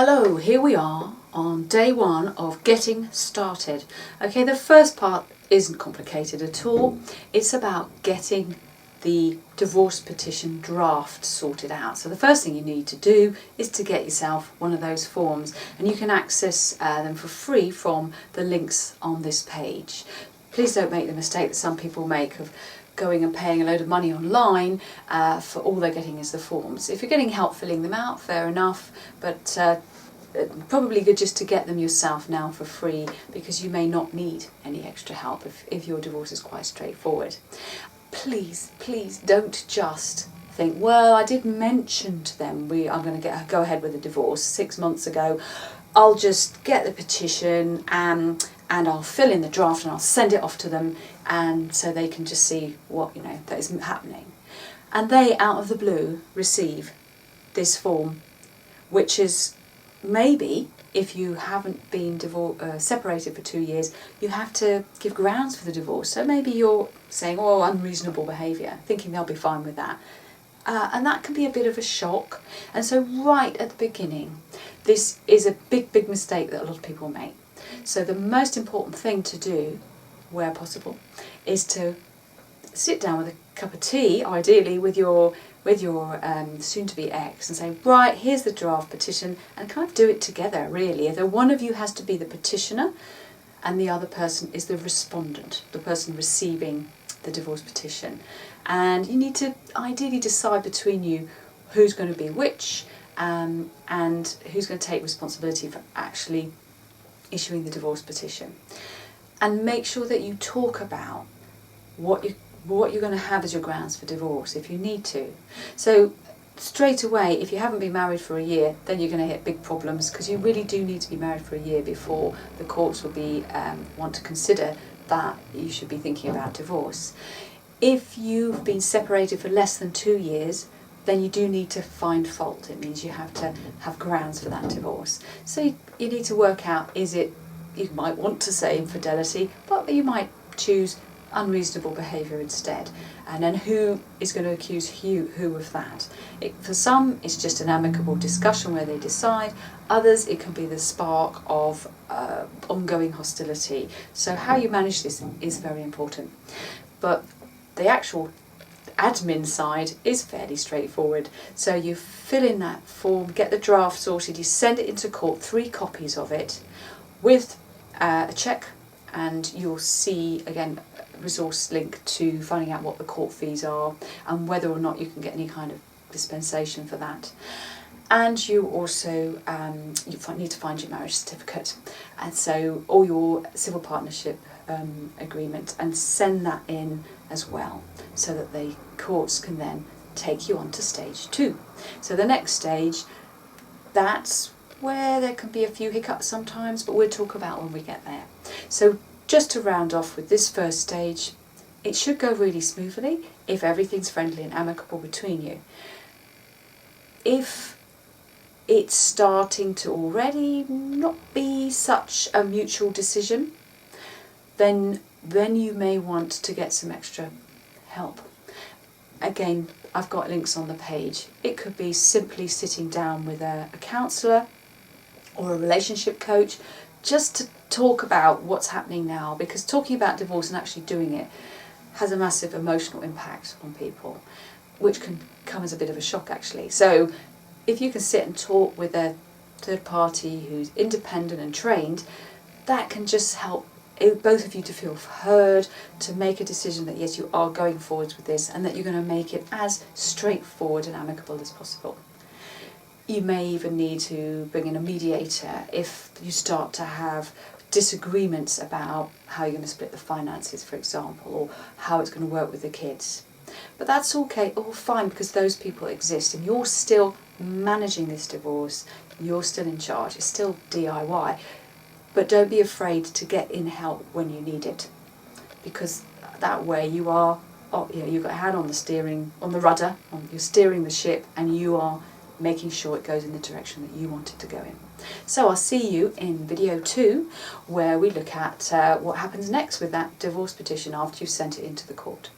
Hello, here we are on day one of getting started. Okay, the first part isn't complicated at all. It's about getting the divorce petition draft sorted out. So the first thing you need to do is to get yourself one of those forms, and you can access them for free from the links on this page. Please don't make the mistake that some people make of going and paying a load of money online for all they're getting is the forms. If you're getting help filling them out, fair enough, but probably good just to get them yourself now for free, because you may not need any extra help if your divorce is quite straightforward. Please don't just think, well, I did mention to them I'm going to go ahead with a divorce 6 months ago. I'll just get the petition and I'll fill in the draft and I'll send it off to them, and so they can just see what, that isn't happening. And they, out of the blue, receive this form, which is maybe, if you haven't been separated for 2 years, you have to give grounds for the divorce. So maybe you're saying, oh, unreasonable behaviour, thinking they'll be fine with that. And that can be a bit of a shock. And so right at the beginning, this is a big mistake that a lot of people make. So the most important thing to do, where possible, is to sit down with a cup of tea, ideally with your soon-to-be ex, and say, right, here's the draft petition, and kind of do it together, really. Either one of you has to be the petitioner and the other person is the respondent, the person receiving the divorce petition. And you need to ideally decide between you who's going to be which, and who's going to take responsibility for actually issuing the divorce petition. And make sure that you talk about what you're going to have as your grounds for divorce if you need to. So straight away, if you haven't been married for a year, then you're going to hit big problems, because you really do need to be married for a year before the courts will want to consider that you should be thinking about divorce. If you've been separated for less than 2 years, then you do need to find fault. It means you have to have grounds for that divorce. So you need to work out, you might want to say infidelity, but you might choose unreasonable behaviour instead. And then who is going to accuse who of that? For some, it's just an amicable discussion where they decide. Others, it can be the spark of ongoing hostility. So how you manage this is very important. But the actual admin side is fairly straightforward. So you fill in that form, get the draft sorted, you send it into court, 3 copies of it, with a cheque, and you'll see, again, a resource link to finding out what the court fees are and whether or not you can get any kind of dispensation for that. And you also need to find your marriage certificate, and so all your civil partnership agreement, and send that in as well, so that the courts can then take you on to stage 2. So the next stage, that's where there can be a few hiccups sometimes, but we'll talk about when we get there. So just to round off with this first stage, it should go really smoothly if everything's friendly and amicable between you. If it's starting to already not be such a mutual decision, then you may want to get some extra help. Again, I've got links on the page. It could be simply sitting down with a counsellor or a relationship coach, just to talk about what's happening now, because talking about divorce and actually doing it has a massive emotional impact on people, which can come as a bit of a shock actually. So if you can sit and talk with a third party who's independent and trained, that can just help both of you to feel heard, to make a decision that yes, you are going forward with this, and that you're going to make it as straightforward and amicable as possible. You may even need to bring in a mediator if you start to have disagreements about how you're going to split the finances, for example, or how it's going to work with the kids. But that's okay, all fine, because those people exist, and you're still managing this divorce. You're still in charge. It's still DIY. But don't be afraid to get in help when you need it, because that way you've got a hand on the steering, on the rudder, you're steering the ship, and you are making sure it goes in the direction that you want it to go in. So I'll see you in video 2, where we look at what happens next with that divorce petition after you've sent it into the court.